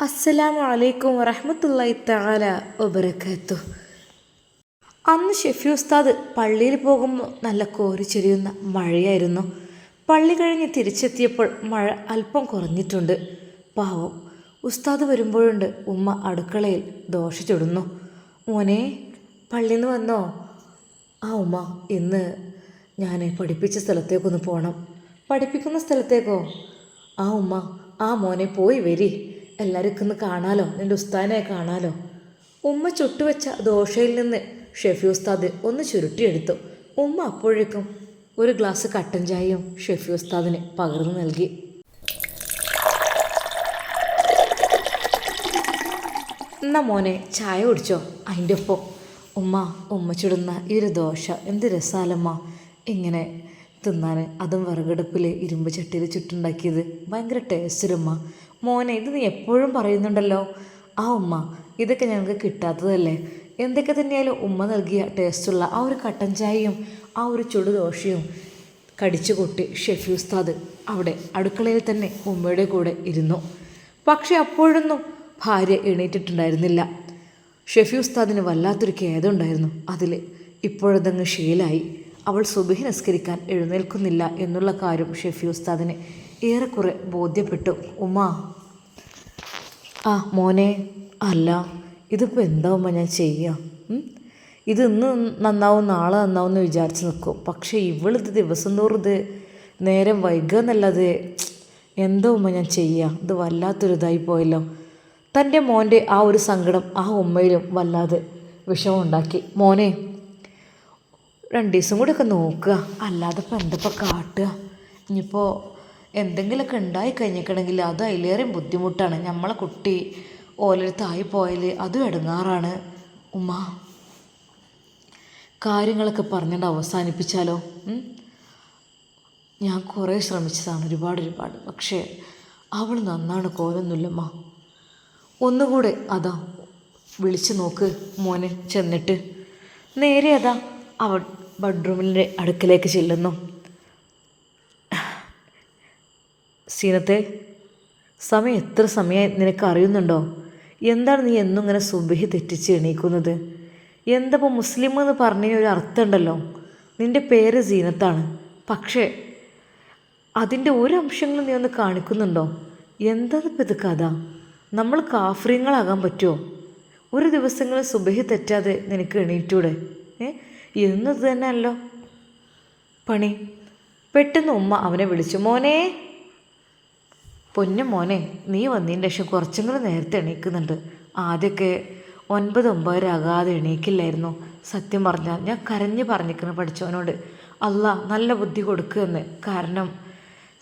അസ്സലാമു അലൈക്കും വറഹ്മത്തുള്ളാഹി തആല വബറകാതുഹു. അന്ന് ഷെഫി ഉസ്താദ് പള്ളിയിൽ പോകുമ്പോൾ നല്ല കോരിച്ചൊരിയുന്ന മഴയായിരുന്നു. പള്ളി കഴിഞ്ഞ് തിരിച്ചെത്തിയപ്പോൾ മഴ അല്പം കുറഞ്ഞിട്ടുണ്ട്. പാവം ഉസ്താദ് വരുമ്പോഴുണ്ട് ഉമ്മ അടുക്കളയിൽ ദോശ ചുടുന്നു. മോനെ, പള്ളിയിൽ നിന്ന് വന്നോ? ആ ഉമ്മ, ഇന്ന് ഞാൻ പഠിപ്പിച്ച സ്ഥലത്തേക്കൊന്ന് പോകണം. പഠിപ്പിക്കുന്ന സ്ഥലത്തേക്കോ? ആ ഉമ്മ. ആ മോനെ, പോയി വരി, എല്ലാവർക്കും ഒന്ന് കാണാലോ, നിൻ്റെ ഉസ്താദിനെ കാണാലോ. ഉമ്മ ചുട്ടുവെച്ച ദോശയിൽ നിന്ന് ഷെഫി ഉസ്താദ് ഒന്ന് ചുരുട്ടിയെടുത്തു. ഉമ്മ അപ്പോഴേക്കും ഒരു ഗ്ലാസ് കട്ടൻ ചായയും ഷെഫി ഉസ്താദിന് പകർന്നു നൽകി. എന്നാ മോനെ, ചായ കുടിച്ചോ. അതിൻ്റെ ഒപ്പം ഉമ്മ ചുടുന്ന ഈ ഒരു ദോശ എന്ത് രസാലമ്മ ഇങ്ങനെ തിന്നാൻ, അതും വിറകടുപ്പിൽ ഇരുമ്പ് ചട്ടിയിൽ ചുട്ടുണ്ടാക്കിയത് ഭയങ്കര ടേസ്റ്റിലുമ്മ. മോനെ, ഇത് നീ എപ്പോഴും പറയുന്നുണ്ടല്ലോ. ആ ഉമ്മ, ഇതൊക്കെ ഞങ്ങൾക്ക് കിട്ടാത്തതല്ലേ. എന്തൊക്കെ തന്നെയായാലും ഉമ്മ നൽകിയ ടേസ്റ്റുള്ള ആ ഒരു കട്ടൻ ചായയും ആ ഒരു ചുടുദോശയും കടിച്ചു കൊട്ടി ഷെഫി ഉസ്താദ് അവിടെ അടുക്കളയിൽ തന്നെ ഉമ്മയുടെ കൂടെ ഇരുന്നു. പക്ഷെ അപ്പോഴൊന്നും ഭാര്യ എണീറ്റിട്ടുണ്ടായിരുന്നില്ല. ഷെഫി ഉസ്താദിന് വല്ലാത്തൊരു ഖേദമുണ്ടായിരുന്നു അതിൽ. ഇപ്പോഴതങ്ങ് ശീലായി. അവൾ സുബഹി നിസ്കരിക്കാൻ എഴുന്നേൽക്കുന്നില്ല എന്നുള്ള കാര്യം ഷെഫി ഉസ്താദിന് ഏറെക്കുറെ ബോധ്യപ്പെട്ടു. ഉമ്മ. ആ മോനെ, അല്ല ഇതിപ്പോൾ എന്താ ഉമ്മ ഞാൻ ചെയ്യുക? ഇത് ഇന്ന് നന്നാവും നാളെ നന്നാവും എന്ന് വിചാരിച്ച് നിൽക്കും. പക്ഷേ ഇവളിത് ദിവസം തോറും ഇത് നേരം വൈകുക എന്നല്ലാതെ എന്താ ഉമ്മ ഞാൻ ചെയ്യുക? ഇത് വല്ലാത്തൊരു ഇതായി പോയല്ലോ. തൻ്റെ മോൻ്റെ ആ ഒരു സങ്കടം ആ ഉമ്മയിലും വല്ലാതെ വിഷമം ഉണ്ടാക്കി. മോനെ, 2 ദിവസം കൂടിയൊക്കെ നോക്കുക, അല്ലാതെ ഇപ്പം എന്തപ്പോൾ കാട്ടുക? ഇനിയിപ്പോൾ എന്തെങ്കിലുമൊക്കെ ഉണ്ടായി കഴിഞ്ഞിട്ടുണ്ടെങ്കിൽ അത് അതിലേറെ ബുദ്ധിമുട്ടാണ്. നമ്മളെ കുട്ടി ഓലടുത്തായി പോയാൽ അതും ഇടങ്ങാറാണ്. ഉമ്മ, കാര്യങ്ങളൊക്കെ പറഞ്ഞിട്ട് അവസാനിപ്പിച്ചാലോ? ഞാൻ കുറേ ശ്രമിച്ചതാണ്, ഒരുപാട്. പക്ഷേ അവൾ നന്നാണ് കോലൊന്നുമില്ലമ്മ. ഒന്നുകൂടെ അതാ വിളിച്ചു നോക്ക് മോനെ. ചെന്നിട്ട് നേരെ അതാ അവൾ ബെഡ്റൂമിൻ്റെ അടുക്കലേക്ക് ചെല്ലുന്നു. സീനത്തെ, സമയം എത്ര സമയമായി നിനക്ക് അറിയുന്നുണ്ടോ? എന്താണ് നീ എന്നും ഇങ്ങനെ സുബഹി തെറ്റിച്ച് എണീക്കുന്നത്? എന്തപ്പോൾ മുസ്ലിം എന്ന് പറഞ്ഞതിന് ഒരു അർത്ഥമുണ്ടല്ലോ. നിൻ്റെ പേര് സീനത്താണ്, പക്ഷേ അതിൻ്റെ ഒരു അംശങ്ങളും നീ ഒന്ന് കാണിക്കുന്നുണ്ടോ? എന്താണിപ്പോൾ ഇത് കഥ? നമ്മൾ കാഫ്രീങ്ങളാകാൻ പറ്റുമോ? ഒരു ദിവസങ്ങളിൽ സുബഹി തെറ്റാതെ നിനക്ക് എണീറ്റൂടെ? എന്നത് തന്നെയല്ലോ പണി. പെട്ടെന്ന് ഉമ്മ അവനെ വിളിച്ചു. മോനെ, പൊന്നു മോനെ, നീ വന്നതിന് ശേഷം കുറച്ചെങ്കിലും നേരത്തെ എണീക്കുന്നുണ്ട്. ആദ്യമൊക്കെ 9-9:30 ആകാതെ എണീക്കില്ലായിരുന്നു. സത്യം പറഞ്ഞാൽ ഞാൻ കരഞ്ഞ് പറഞ്ഞിരിക്കുന്നു പഠിച്ചവനോട്, അല്ലാ നല്ല ബുദ്ധി കൊടുക്കുമെന്ന്. കാരണം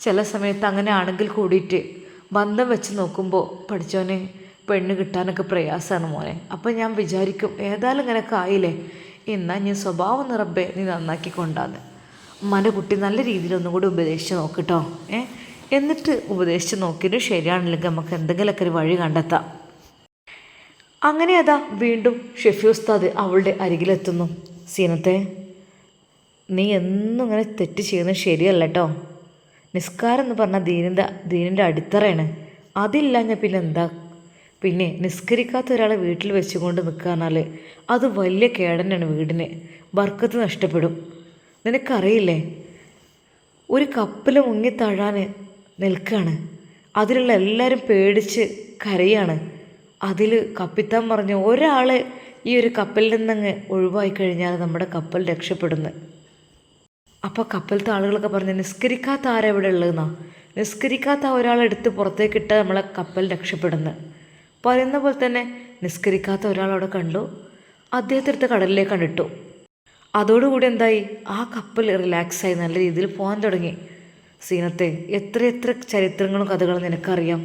ചില സമയത്ത് അങ്ങനെ ആണെങ്കിൽ കൂടിയിട്ട് ബന്ധം വെച്ച് നോക്കുമ്പോൾ പഠിച്ചവന് പെണ്ണ് കിട്ടാനൊക്കെ പ്രയാസമാണ് മോനെ. അപ്പം ഞാൻ വിചാരിക്കും, ഏതായാലും ഇങ്ങനെയൊക്കെ ആയില്ലേ, എന്നാൽ ഞാൻ സ്വഭാവം നിറബേ നീ നന്നാക്കി കൊണ്ടാന്ന്. ഉമ്മാൻ്റെ കുട്ടി നല്ല രീതിയിൽ ഒന്നും കൂടി ഉപദേശിച്ച് നോക്കിട്ടോ. എന്നിട്ട് ഉപദേശിച്ച് നോക്കിയിട്ട് ശരിയാണില്ലെങ്കിൽ നമുക്ക് എന്തെങ്കിലുമൊക്കെ ഒരു വഴി കണ്ടെത്താം. അങ്ങനെ അതാ വീണ്ടും ഷെഫി ഉസ്താദ് അവളുടെ അരികിലെത്തുന്നു. സീനത്തെ, നീ എന്നും ഇങ്ങനെ തെറ്റ് ചെയ്യുന്നത് ശരിയല്ല കേട്ടോ. നിസ്കാരം എന്ന് പറഞ്ഞാൽ ദീനിൻ്റെ അടിത്തറയാണ്. അതില്ലാഞ്ഞാൽ പിന്നെ എന്താ? പിന്നെ നിസ്കരിക്കാത്ത ഒരാളെ വീട്ടിൽ വെച്ചുകൊണ്ട് നിൽക്കാന്നാൽ അത് വലിയ കേടനാണ്. വീടിന് ബർക്കത്ത് നഷ്ടപ്പെടും. നിനക്കറിയില്ലേ, ഒരു കപ്പൽ മുങ്ങിത്താഴാൻ നിൽക്കുകയാണ്. അതിലുള്ള എല്ലാവരും പേടിച്ച് കരയാണ്. അതിൽ കപ്പിത്താൻ പറഞ്ഞു, ഒരാൾ ഈ ഒരു കപ്പലിൽ നിന്നങ്ങ് ഒഴിവായി കഴിഞ്ഞാൽ നമ്മുടെ കപ്പൽ രക്ഷപ്പെടുന്നു. അപ്പോൾ കപ്പലത്തെ ആളുകളൊക്കെ പറഞ്ഞു, നിസ്കരിക്കാത്ത ആരെവിടെ ഉള്ളതെന്നാ? നിസ്കരിക്കാത്ത ഒരാളെടുത്ത് പുറത്തേക്കിട്ട് നമ്മളെ കപ്പൽ രക്ഷപ്പെടുന്നു. പറയുന്ന പോലെ തന്നെ നിസ്കരിക്കാത്ത ഒരാളവിടെ കണ്ടു. അദ്ദേഹത്തിനടുത്ത് കടലിലേക്ക് കണ്ടിട്ടു. അതോടുകൂടി എന്തായി, ആ കപ്പൽ റിലാക്സായി നല്ല രീതിയിൽ പോകാൻ തുടങ്ങി. സീനത്തെ, എത്ര ചരിത്രങ്ങളും കഥകളും നിനക്കറിയാം.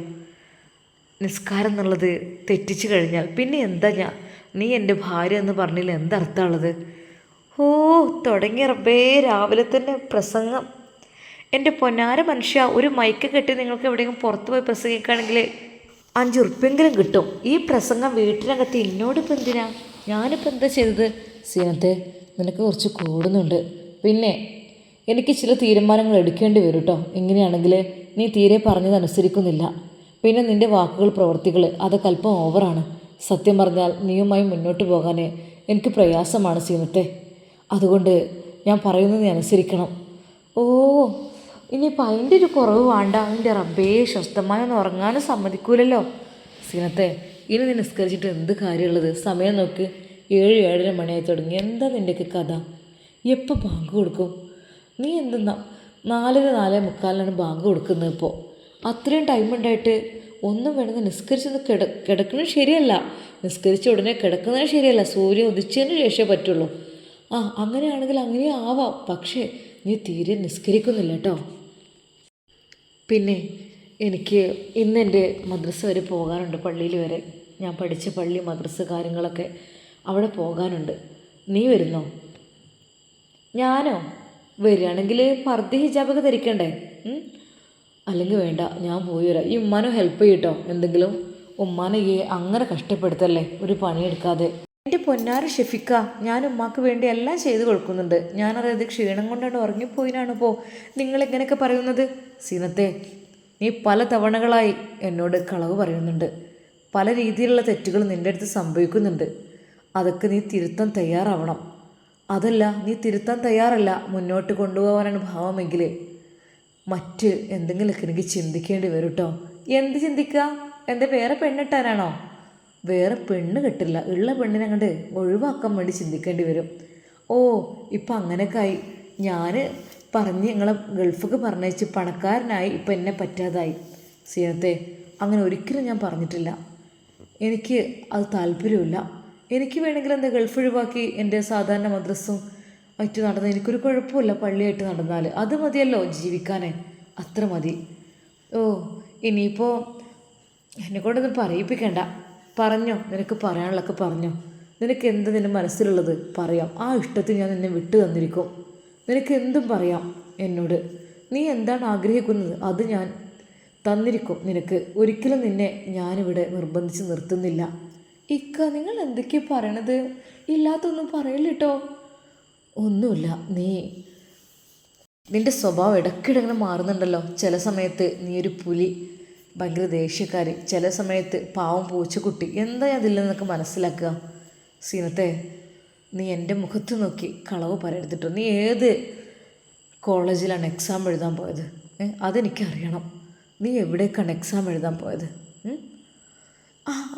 നിസ്കാരം എന്നുള്ളത് തെറ്റിച്ച് കഴിഞ്ഞാൽ പിന്നെ എന്താ നീ എൻ്റെ ഭാര്യ എന്ന് പറഞ്ഞില്ല, എന്തർത്ഥമുള്ളത്? തുടങ്ങി റബ്ബേ, രാവിലെ തന്നെ പ്രസംഗം. എൻ്റെ പൊന്നാര മനുഷ്യ, ഒരു മൈക്ക് കെട്ടി നിങ്ങൾക്ക് എവിടെയെങ്കിലും പുറത്ത് പോയി പ്രസംഗിക്കുകയാണെങ്കിൽ 5 ഉറുപ്പെങ്കിലും കിട്ടും. ഈ പ്രസംഗം വീട്ടിനകത്ത് എന്നോടിപ്പോൾ എന്തിനാ? ഞാനിപ്പോൾ എന്താ ചെയ്തത്? സീനത്തെ, നിനക്ക് കുറച്ച് കൂടുന്നുണ്ട്. പിന്നെ എനിക്ക് ചില തീരുമാനങ്ങൾ എടുക്കേണ്ടി വരും കേട്ടോ. ഇങ്ങനെയാണെങ്കിൽ നീ തീരെ പറഞ്ഞതനുസരിക്കുന്നില്ല. പിന്നെ നിൻ്റെ വാക്കുകൾ പ്രവൃത്തികൾ അതൊക്കെ അല്പം ഓവറാണ്. സത്യം പറഞ്ഞാൽ നീയുമായി മുന്നോട്ട് പോകാൻ എനിക്ക് പ്രയാസമാണ് സീനത്തെ. അതുകൊണ്ട് ഞാൻ പറയുന്നത് നീ അനുസരിക്കണം. ഓ, ഇനിയിപ്പോൾ അതിൻ്റെ ഒരു കുറവ് വേണ്ട. അതിൻ്റെ റബ്ബേ, സ്വസ്ഥമായി ഒന്ന് ഉറങ്ങാനും സമ്മതിക്കൂലല്ലോ. സീനത്തെ, ഇനി നീ നിസ്കരിച്ചിട്ട് എന്ത് കാര്യമുള്ളത്? സമയം നോക്ക്, 7-7:30 മണിയായി തുടങ്ങി. എന്താ നിൻ്റെയൊക്കെ കഥ? എപ്പോൾ ബാങ്ക് കൊടുക്കും? നീ എന്തെന്നാ 4-4:45 ബാങ്ക് കൊടുക്കുന്നത്? ഇപ്പോൾ അത്രയും ടൈം ഉണ്ടായിട്ട് ഒന്നും വേണമെങ്കിൽ നിസ്കരിച്ചൊന്ന് കിടക്കുന്നത് ശരിയല്ല. നിസ്കരിച്ച ഉടനെ കിടക്കുന്നത് ശരിയല്ല. സൂര്യൻ ഉദിച്ചതിന് ശേഷമേ പറ്റുള്ളൂ. അങ്ങനെയാണെങ്കിൽ അങ്ങനെ ആവാം. പക്ഷേ നീ തീരെ നിസ്കരിക്കുന്നില്ല കേട്ടോ. പിന്നെ എനിക്ക് ഇന്ന് എൻ്റെ മദ്രസ വരെ പോകാനുണ്ട്, പള്ളിയിൽ വരെ. ഞാൻ പഠിച്ച പള്ളി, മദ്രസ കാര്യങ്ങളൊക്കെ അവിടെ പോകാനുണ്ട്. നീ വരുന്നോ? ഞാനോ? വരികയാണെങ്കിൽ പർദ്ദ ഹിജാബൊക്കെ ധരിക്കണ്ടേ? അല്ലെങ്കിൽ വേണ്ട, ഞാൻ പോയി വരാം. ഈ ഉമ്മാനെ ഹെൽപ്പ് ചെയ്യട്ടോ എന്തെങ്കിലും. ഉമ്മാനെ അങ്ങനെ കഷ്ടപ്പെടുത്തല്ലേ ഒരു പണിയെടുക്കാതെ. എൻ്റെ പൊന്നാര ഷെഫിക്ക, ഞാൻ ഉമ്മാക്ക് വേണ്ടി എല്ലാം ചെയ്ത് കൊടുക്കുന്നുണ്ട്. ഞാനറിയാതെ ക്ഷീണം കൊണ്ടാണ് ഉറങ്ങിപ്പോയിനാണ് നിങ്ങളിങ്ങനെയൊക്കെ പറയുന്നത്. സീനത്തെ, നീ പല തവണകളായി എന്നോട് കളവ് പറയുന്നുണ്ട്. പല രീതിയിലുള്ള തെറ്റുകൾ നിൻ്റെ അടുത്ത് സംഭവിക്കുന്നുണ്ട്. അതൊക്കെ നീ തിരുത്താൻ തയ്യാറാവണം. അതല്ല, നീ തിരുത്താൻ തയ്യാറല്ല, മുന്നോട്ട് കൊണ്ടുപോകാനാണ് ഭാവമെങ്കിൽ മറ്റ് എന്തെങ്കിലുമൊക്കെ എനിക്ക് ചിന്തിക്കേണ്ടി വരും കേട്ടോ. എന്ത് ചിന്തിക്കുക? എൻ്റെ വേറെ പെണ്ണിട്ടാനാണോ? വേറെ പെണ്ണ് കെട്ടില്ല, ഉള്ള പെണ്ണിനെ അങ്ങോട്ട് ഒഴിവാക്കാൻ വേണ്ടി ചിന്തിക്കേണ്ടി വരും. ഓ, ഇപ്പം അങ്ങനെയൊക്കെ ആയി. ഞാൻ പറഞ്ഞ് നിങ്ങളെ ഗൾഫിക്ക് പറഞ്ഞയച്ച് പണക്കാരനായി, ഇപ്പം എന്നെ പറ്റാതായി. സീനത്തെ, അങ്ങനെ ഒരിക്കലും ഞാൻ പറഞ്ഞിട്ടില്ല. എനിക്ക് അത് താല്പര്യമില്ല. എനിക്ക് വേണമെങ്കിൽ എന്താ ഗൾഫ് ഒഴിവാക്കി എൻ്റെ സാധാരണ മദ്രസും ആയിട്ട് നടന്ന് എനിക്കൊരു കുഴപ്പമില്ല. പള്ളിയായിട്ട് നടന്നാൽ അത് മതിയല്ലോ ജീവിക്കാനേ, അത്ര മതി. ഓ, ഇനിയിപ്പോൾ എന്നെക്കൊണ്ടൊന്നും പറയിപ്പിക്കണ്ട. പറഞ്ഞോ, നിനക്ക് പറയാനുള്ളതൊക്കെ പറഞ്ഞോ. നിനക്ക് എന്ത് നിൻ്റെ മനസ്സിലുള്ളത് പറയാം. ആ ഇഷ്ടത്തിൽ ഞാൻ നിന്നെ വിട്ടു തന്നിരിക്കും. നിനക്ക് എന്തും പറയാം എന്നോട്. നീ എന്താണ് ആഗ്രഹിക്കുന്നത് അത് ഞാൻ തന്നിരിക്കും നിനക്ക്. ഒരിക്കലും നിന്നെ ഞാനിവിടെ നിർബന്ധിച്ച് നിർത്തുന്നില്ല. ഇക്ക, നിങ്ങൾ എന്തൊക്കെയാണ് പറയണത്? ഇല്ലാത്തൊന്നും പറയില്ല. ഒന്നുമില്ല. നിൻ്റെ സ്വഭാവം ഇടയ്ക്കിടെ മാറുന്നുണ്ടല്ലോ. ചില സമയത്ത് നീ ഒരു പുലി, ഭയങ്കര ദേഷ്യക്കാരി, ചില സമയത്ത് പാവം പൂച്ചക്കുട്ടി. എന്താ അതിൽ നിന്നൊക്കെ മനസ്സിലാക്കുക? സീനത്തെ, നീ എൻ്റെ മുഖത്ത് നോക്കി കളവ് പറയെടുത്തിട്ടോ. നീ ഏത് കോളേജിലാണ് എക്സാം എഴുതാൻ പോയത്? അതെനിക്കറിയണം. നീ എവിടേക്കാണ് എക്സാം എഴുതാൻ പോയത്?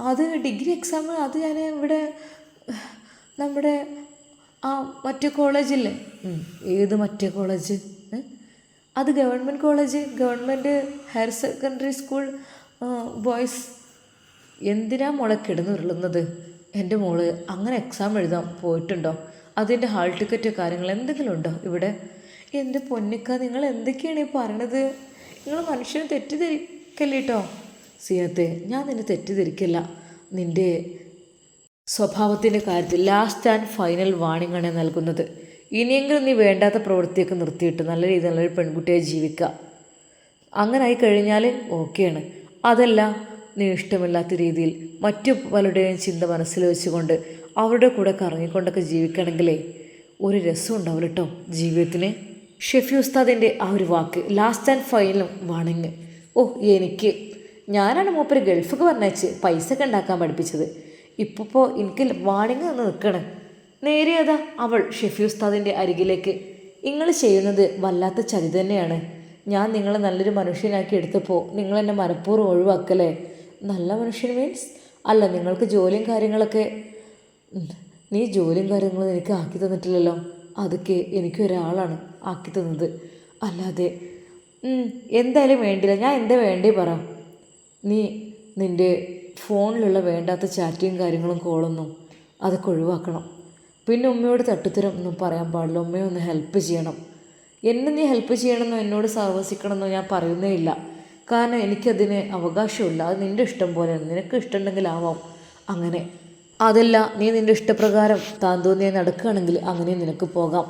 അത് ഡിഗ്രി എക്സാം. അത് ഞാൻ ഇവിടെ നമ്മുടെ മറ്റേ കോളേജില്ലേ? ഏത് മറ്റേ കോളേജ്? അത് government college, government higher secondary school boys. എന്തിനാ മോളെ കിടന്നുരുളുന്നത്? എൻ്റെ മോള് അങ്ങനെ എക്സാം എഴുതാൻ പോയിട്ടുണ്ടോ? അതിൻ്റെ ഹാൾ ടിക്കറ്റ് കാര്യങ്ങൾ എന്തെങ്കിലും ഉണ്ടോ ഇവിടെ? എൻ്റെ പൊന്നിക്ക, നിങ്ങൾ എന്തൊക്കെയാണ് ഈ പറയണത്? നിങ്ങൾ മനുഷ്യനെ തെറ്റിദ്ധരിക്കല്ലേ കേട്ടോ. സീനത്തെ, ഞാൻ നിന്നെ തെറ്റിദ്ധരിക്കില്ല. നിൻ്റെ സ്വഭാവത്തിൻ്റെ കാര്യത്തിൽ ലാസ്റ്റ് ആൻഡ് ഫൈനൽ വാണിംഗ് ആണ് നൽകുന്നത്. ഇനിയെങ്കിലും നീ വേണ്ടാത്ത പ്രവൃത്തിയൊക്കെ നിർത്തിയിട്ട് നല്ല രീതിയിൽ നല്ലൊരു പെൺകുട്ടിയെ ജീവിക്കുക. അങ്ങനെ ആയി കഴിഞ്ഞാൽ ഓക്കെയാണ്. അതല്ല, നീ ഇഷ്ടമില്ലാത്ത രീതിയിൽ മറ്റു പലരുടെയും ചിന്ത മനസ്സിൽ വെച്ചുകൊണ്ട് അവരുടെ കൂടെ കറങ്ങിക്കൊണ്ടൊക്കെ ജീവിക്കണമെങ്കിലേ ഒരു രസം ഉണ്ടാവില്ല കേട്ടോ ജീവിതത്തിന്. ഷെഫി ഉസ്താദിൻ്റെ ആ ഒരു വാക്ക്, ലാസ്റ്റ് ആൻഡ് ഫൈനൽ വാണിംഗ്. ഞാനാണ് മൂപ്പര് ഗൾഫിക്ക് പറഞ്ഞയച്ച് പൈസ ഒക്കെ ഉണ്ടാക്കാൻ പഠിപ്പിച്ചത്. ഇപ്പോൾ എനിക്ക് വാണിംഗ് നിന്ന് നിൽക്കണം. നേരെയതാ അവൾ ഷെഫി ഉസ്താദിൻ്റെ അരികിലേക്ക്. നിങ്ങൾ ചെയ്യുന്നത് വല്ലാത്ത ചതി തന്നെയാണ്. ഞാൻ നിങ്ങളെ നല്ലൊരു മനുഷ്യനാക്കി എടുത്തപ്പോൾ നിങ്ങളെന്നെ മനഃപൂർവ്വം ഒഴിവാക്കല്ലേ? നല്ല മനുഷ്യൻ മീൻസ് അല്ല, നിങ്ങൾക്ക് ജോലിയും കാര്യങ്ങളൊക്കെ. നീ ജോലിയും കാര്യങ്ങളും എനിക്ക് ആക്കി തന്നിട്ടില്ലല്ലോ. അതൊക്കെ എനിക്കൊരാളാണ് ആക്കി തന്നത്. അല്ലാതെ എന്തായാലും വേണ്ടില്ല. ഞാൻ എന്താ വേണ്ടേ പറ. നീ നിൻ്റെ ഫോണിലുള്ള വേണ്ടാത്ത ചാറ്റിങ് കാര്യങ്ങളും കോളൊന്നും അതൊക്കെ ഒഴിവാക്കണം. പിന്നെ ഉമ്മയോട് തട്ടുത്തരം ഒന്നും പറയാൻ പാടില്ല. ഉമ്മയെ ഒന്ന് ഹെൽപ്പ് ചെയ്യണം. എന്നെ നീ ഹെൽപ്പ് ചെയ്യണമെന്നോ എന്നോട് സഹവസിക്കണമെന്നോ ഞാൻ പറയുന്നേ ഇല്ല. കാരണം എനിക്കതിന് അവകാശമില്ല. അത് നിൻ്റെ ഇഷ്ടം പോലെയാണ്. നിനക്ക് ഇഷ്ടമുണ്ടെങ്കിൽ ആവാം അങ്ങനെ. അതല്ല, നീ നിൻ്റെ ഇഷ്ടപ്രകാരം താൻ തോന്നിയാൽ നടക്കുകയാണെങ്കിൽ അങ്ങനെ നിനക്ക് പോകാം.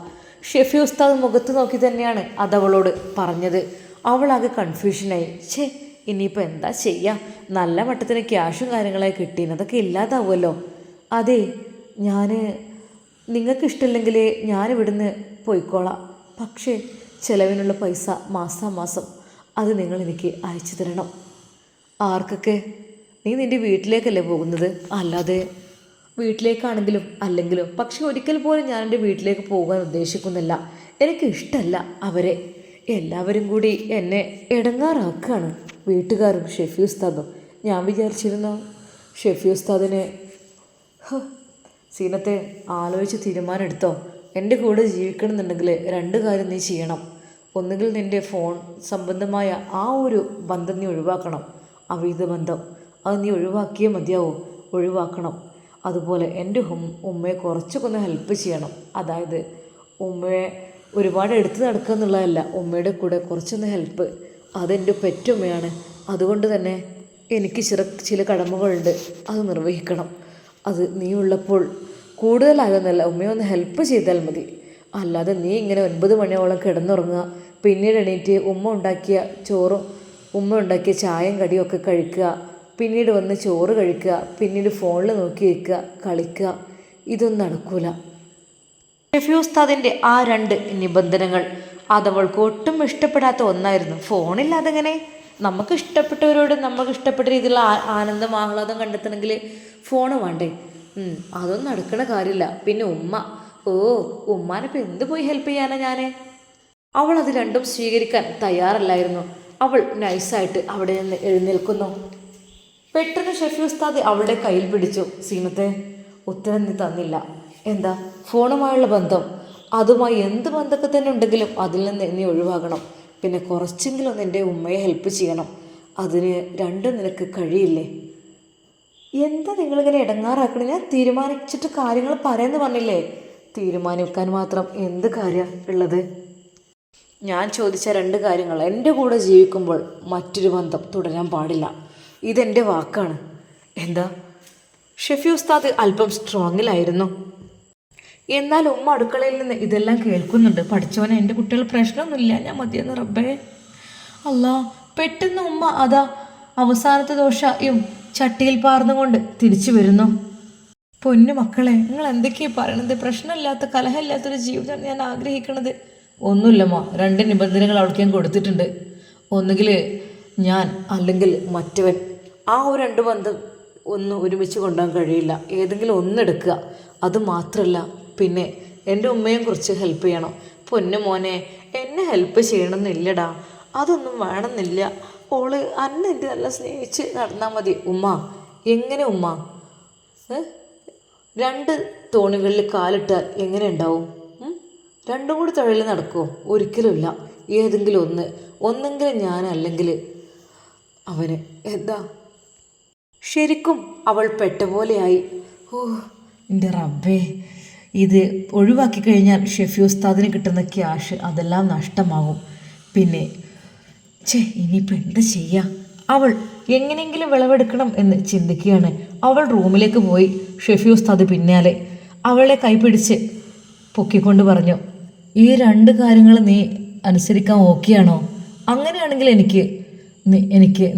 ഷെഫി ഉസ്താദ് മുഖത്ത് നോക്കി തന്നെയാണ് അതവളോട് പറഞ്ഞത്. അവളാകെ കൺഫ്യൂഷനായി. ഇനിയിപ്പോൾ എന്താ ചെയ്യുക? നല്ല മട്ടത്തിന് ക്യാഷും കാര്യങ്ങളൊക്കെ കിട്ടീന്, അതൊക്കെ ഇല്ലാതാവുമല്ലോ. അതെ, നിങ്ങൾക്ക് ഇഷ്ടമില്ലെങ്കിൽ ഞാനിവിടുന്ന് പോയിക്കോളാം. പക്ഷേ ചിലവിനുള്ള പൈസ മാസാമാസം അത് നിങ്ങൾ എനിക്ക് അയച്ചു തരണം. ആർക്കൊക്കെ? നീ നിൻ്റെ വീട്ടിലേക്കല്ലേ പോകുന്നത്? അല്ലാതെ വീട്ടിലേക്കാണെങ്കിലും അല്ലെങ്കിലും, പക്ഷെ ഒരിക്കൽ പോലും ഞാൻ എൻ്റെ വീട്ടിലേക്ക് പോകാൻ ഉദ്ദേശിക്കുന്നില്ല. എനിക്ക് ഇഷ്ടമല്ല അവരെ. എല്ലാവരും കൂടി എന്നെ ഇടങ്ങാറാക്കുകയാണ്, വീട്ടുകാരും ഷെഫി ഉസ്താദും. ഞാൻ വിചാരിച്ചിരുന്നു ഷെഫി ഉസ്താദിനെ സീനത്തെ ആലോചിച്ച് തീരുമാനം എടുത്തോ. എൻ്റെ കൂടെ ജീവിക്കണമെന്നുണ്ടെങ്കിൽ രണ്ട് കാര്യം നീ ചെയ്യണം. ഒന്നുകിൽ നിൻ്റെ ഫോൺ സംബന്ധമായ ആ ഒരു ബന്ധം നീ ഒഴിവാക്കണം, അവിഹിത ബന്ധം. അത് നീ ഒഴിവാക്കിയേ മതിയാവോ, ഒഴിവാക്കണം. അതുപോലെ എൻ്റെ ഉമ്മയെ കുറച്ചൊക്കെ ഒന്ന് ഹെൽപ്പ് ചെയ്യണം. അതായത് ഉമ്മയെ ഒരുപാട് എടുത്തു നടക്കുക എന്നുള്ളതല്ല, ഉമ്മയുടെ കൂടെ കുറച്ചൊന്ന് ഹെൽപ്പ്. അതെൻ്റെ പെറ്റുമ്മയാണ്. അതുകൊണ്ട് തന്നെ എനിക്ക് ചില കടമകളുണ്ട്, അത് നിർവഹിക്കണം. അത് നീ ഉള്ളപ്പോൾ കൂടുതലാകുന്നല്ല, ഉമ്മയെ ഒന്ന് ഹെൽപ്പ് ചെയ്താൽ മതി. അല്ലാതെ നീ ഇങ്ങനെ 9 മണിയോളം കിടന്നുറങ്ങുക, പിന്നീട് എണീറ്റ് ഉമ്മ ഉണ്ടാക്കിയ ചോറും ഉമ്മ ഉണ്ടാക്കിയ ചായയും കടിയും ഒക്കെ കഴിക്കുക, പിന്നീട് വന്ന് ചോറ് കഴിക്കുക, പിന്നീട് ഫോണിൽ നോക്കി വയ്ക്കുക, കളിക്കുക. ഇതൊന്നും നടക്കൂല. ഷെഫി ഉസ്താദിൻ്റെ ആ 2 നിബന്ധനകൾ അതവൾക്ക് ഒട്ടും ഇഷ്ടപ്പെടാത്ത ഒന്നായിരുന്നു. ഫോണില്ലാതെങ്ങനെ? നമുക്ക് ഇഷ്ടപ്പെട്ടവരോട് നമുക്ക് ഇഷ്ടപ്പെട്ട രീതിയിലുള്ള ആനന്ദം ആഹ്ലാദം കണ്ടെത്തണമെങ്കിൽ ഫോണ് വേണ്ടേ? അതൊന്നും നടക്കണ കാര്യമില്ല. പിന്നെ ഉമ്മ, ഉമ്മാനിപ്പോൾ എന്ത് പോയി ഹെൽപ്പ് ചെയ്യാനാ ഞാൻ? അവൾ അത് രണ്ടും സ്വീകരിക്കാൻ തയ്യാറല്ലായിരുന്നു. അവൾ നൈസായിട്ട് അവിടെ നിന്ന് എഴുന്നേൽക്കുന്നു. പെട്ടെന്ന് ഷെഫി ഉസ്താദ് അവളുടെ കയ്യിൽ പിടിച്ചു. സീനത്തെ, ഉത്തരം നീ തന്നില്ല. എന്താ? ഫോണുമായുള്ള ബന്ധം. അതുമായി എന്ത് ബന്ധമൊക്കെ തന്നെ ഉണ്ടെങ്കിലും അതിൽ നിന്ന് നീ ഒഴിവാകണം. പിന്നെ കുറച്ചെങ്കിലും ഒന്ന് എൻ്റെ ഉമ്മയെ ഹെൽപ്പ് ചെയ്യണം. അതിന് രണ്ടും നിനക്ക് കഴിയില്ലേ? എന്താ നിങ്ങളിങ്ങനെ ഇടങ്ങാറാക്കണം? ഞാൻ തീരുമാനിച്ചിട്ട് കാര്യങ്ങൾ പറയുമെന്ന് പറഞ്ഞില്ലേ? തീരുമാനിക്കാൻ മാത്രം എന്ത് കാര്യം ഉള്ളത്? ഞാൻ ചോദിച്ച 2 കാര്യങ്ങൾ. എൻ്റെ കൂടെ ജീവിക്കുമ്പോൾ മറ്റൊരു ബന്ധം തുടരാൻ പാടില്ല. ഇതെൻ്റെ വാക്കാണ്. എന്താ? ഷെഫി ഉസ്താദ് അല്പം സ്ട്രോങ്ങിലായിരുന്നു. എന്നാൽ ഉമ്മ അടുക്കളയിൽ നിന്ന് ഇതെല്ലാം കേൾക്കുന്നുണ്ട്. പഠിച്ചവനെ, എൻ്റെ കുട്ടികൾ പ്രശ്നമൊന്നുമില്ല, ഞാൻ മതിയെന്ന് റബ്ബേ. അല്ലാ, പെട്ടെന്ന് ഉമ്മ അതാ അവസാനത്തെ ദോശയും ചട്ടിയിൽ പാർന്നുകൊണ്ട് തിരിച്ചു വരുന്നു. പൊന്നു മക്കളെ, നിങ്ങൾ എന്തൊക്കെയാണ് പറയണത്? പ്രശ്നമില്ലാത്ത കലഹമില്ലാത്തൊരു ജീവിതം ഞാൻ ആഗ്രഹിക്കണത്. ഒന്നുമില്ലമ്മ, 2 നിബന്ധനകൾ അവൾക്ക് ഞാൻ കൊടുത്തിട്ടുണ്ട്. ഒന്നുകിൽ ഞാൻ, അല്ലെങ്കിൽ മറ്റവൻ. ആ ഒരു 2 ബന്ധം ഒന്ന് ഒരുമിച്ച് കൊണ്ടുപോകാൻ കഴിയില്ല. ഏതെങ്കിലും ഒന്നെടുക്കുക. അതുമാത്രമല്ല, പിന്നെ എൻ്റെ ഉമ്മയെ കുറിച്ച് ഹെൽപ്പ് ചെയ്യണം. പൊന്നു മോനെ, എന്നെ ഹെൽപ്പ് ചെയ്യണമെന്നില്ലടാ, അതൊന്നും വേണമെന്നില്ല. ഓള് അന്നെ എൻ്റെ നല്ല സ്നേഹിച്ച് നടന്നാൽ മതി. ഉമ്മ, എങ്ങനെ ഉമ്മ? 2 തോണികളിൽ കാലിട്ടാൽ എങ്ങനെ ഉണ്ടാവും? 2 കൂടി തഴയിൽ നടക്കുമോ? ഒരിക്കലുമില്ല. ഏതെങ്കിലും ഒന്നെങ്കിലും ഞാൻ, അല്ലെങ്കിൽ അവന്. എന്താ? ശരിക്കും അവൾ പെട്ട പോലെയായി. എൻ്റെ റബ്ബേ, ഇത് ഒഴിവാക്കി കഴിഞ്ഞാൽ ഷെഫി ഉസ്താദിന് കിട്ടുന്ന ക്യാഷ് അതെല്ലാം നഷ്ടമാകും. പിന്നെ ഇനിയിപ്പോൾ എന്ത് ചെയ്യുക? അവൾ എങ്ങനെയെങ്കിലും വിളവെടുക്കണം എന്ന് ചിന്തിക്കുകയാണ്. അവൾ റൂമിലേക്ക് പോയി. ഷെഫി ഉസ്താദ് പിന്നാലെ അവളെ കൈപിടിച്ച് പൊക്കിക്കൊണ്ട് പറഞ്ഞു, ഈ 2 കാര്യങ്ങൾ നീ അനുസരിക്കാൻ ഓക്കെയാണോ? അങ്ങനെയാണെങ്കിൽ എനിക്ക്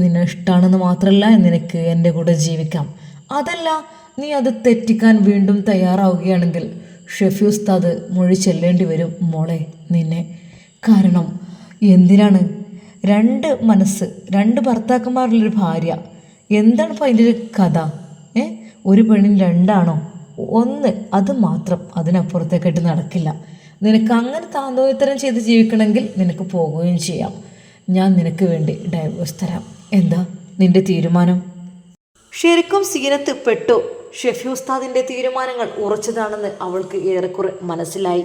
നിന്നെ ഇഷ്ടമാണെന്ന് മാത്രമല്ല, നിനക്ക് എൻ്റെ കൂടെ ജീവിക്കാം. അതല്ല, നീ അത് തെറ്റിക്കാൻ വീണ്ടും തയ്യാറാവുകയാണെങ്കിൽ ഷെഫി ഉസ്താദ് മൊഴി ചെല്ലേണ്ടി വരും മോളെ നിന്നെ. കാരണം എന്തിനാണ് 2 മനസ്സ്, 2 ഭർത്താക്കന്മാരുള്ളൊരു ഭാര്യ? എന്താണ് ഇപ്പോൾ അതിൻ്റെ ഒരു കഥ? ഒരു പെണ്ണിന് 2 ആണോ? 1, അത് മാത്രം. അതിനപ്പുറത്തേക്കായിട്ട് നടക്കില്ല. നിനക്ക് അങ്ങനെ താന്തോത്തരം ചെയ്ത് ജീവിക്കണമെങ്കിൽ നിനക്ക് പോകുകയും ചെയ്യാം. ഞാൻ നിനക്ക് വേണ്ടി ഡൈവേഴ്സ് തരാം. എന്താ നിൻ്റെ തീരുമാനം? ശരിക്കും സീനത്ത് പെട്ടു. ഷെഫി ഉസ്താദിൻ്റെ തീരുമാനങ്ങൾ ഉറച്ചതാണെന്ന് അവൾക്ക് ഏറെക്കുറെ മനസ്സിലായി.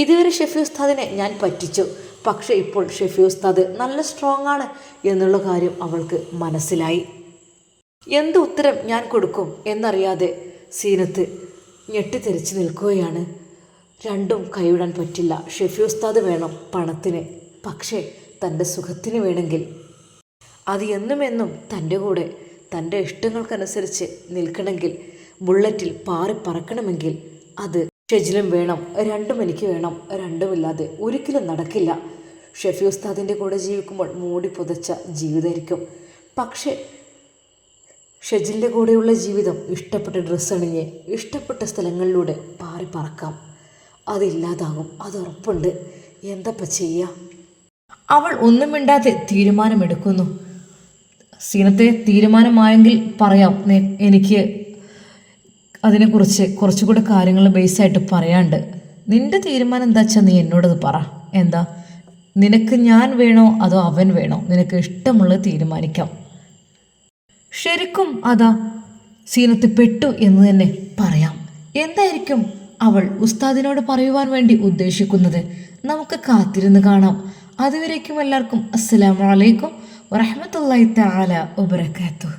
ഇതുവരെ ഷെഫി ഉസ്താദിനെ ഞാൻ പറ്റിച്ചു, പക്ഷേ ഇപ്പോൾ ഷെഫി ഉസ്താദ് നല്ല സ്ട്രോങ് ആണ് എന്നുള്ള കാര്യം അവൾക്ക് മനസ്സിലായി. എന്ത് ഉത്തരം ഞാൻ കൊടുക്കും എന്നറിയാതെ സീനത്ത് ഞെട്ടിത്തെറിച്ച് നിൽക്കുകയാണ്. 2 കൈവിടാൻ പറ്റില്ല. ഷെഫി ഉസ്താദ് വേണം പണത്തിന്, പക്ഷേ തൻ്റെ സുഖത്തിന് വേണമെങ്കിൽ, അത് എന്നുമെന്നും തൻ്റെ കൂടെ തൻ്റെ ഇഷ്ടങ്ങൾക്കനുസരിച്ച് നിൽക്കണമെങ്കിൽ, ബുള്ളറ്റിൽ പാറി പറക്കണമെങ്കിൽ അത് ഷെജിലും വേണം. 2ഉം എനിക്ക് വേണം. 2ഉമില്ലാതെ ഒരിക്കലും നടക്കില്ല. ഷെഫി ഉസ്താദിൻ്റെ കൂടെ ജീവിക്കുമ്പോൾ മൂടി പുതച്ച ജീവിതമായിരിക്കും. പക്ഷേ ഷെജിലിൻ്റെ കൂടെയുള്ള ജീവിതം ഇഷ്ടപ്പെട്ട ഡ്രസ്സ് അണിഞ്ഞ് ഇഷ്ടപ്പെട്ട സ്ഥലങ്ങളിലൂടെ പാറി പറക്കാം. അതില്ലാതാകും, അതുറപ്പുണ്ട്. എന്തപ്പം ചെയ്യുക? അവൾ ഒന്നും മിണ്ടാതെ തീരുമാനമെടുക്കുന്നു. സീനത്തെ തീരുമാനമായെങ്കിൽ പറയാം. എനിക്ക് അതിനെക്കുറിച്ച് കുറച്ചുകൂടെ കാര്യങ്ങൾ ബേസായിട്ട് പറയാണ്ട്. നിൻ്റെ തീരുമാനം എന്താ വെച്ചാൽ നീ എന്നോടത് പറ. എന്താ, നിനക്ക് ഞാൻ വേണോ അതോ അവൻ വേണോ? നിനക്ക് ഇഷ്ടമുള്ളത് തീരുമാനിക്കാം. ശരിക്കും അതാ സീനത്ത് പെട്ടു എന്ന് തന്നെ പറയാം. എന്തായിരിക്കും അവൾ ഉസ്താദിനോട് പറയുവാൻ വേണ്ടി ഉദ്ദേശിക്കുന്നത്? നമുക്ക് കാത്തിരുന്ന് കാണാം. അതുവരേക്കും എല്ലാവർക്കും അസ്സലാമു അലൈക്കും വറഹ്മത്തുള്ളാഹി തആല വബറകാതുഹു.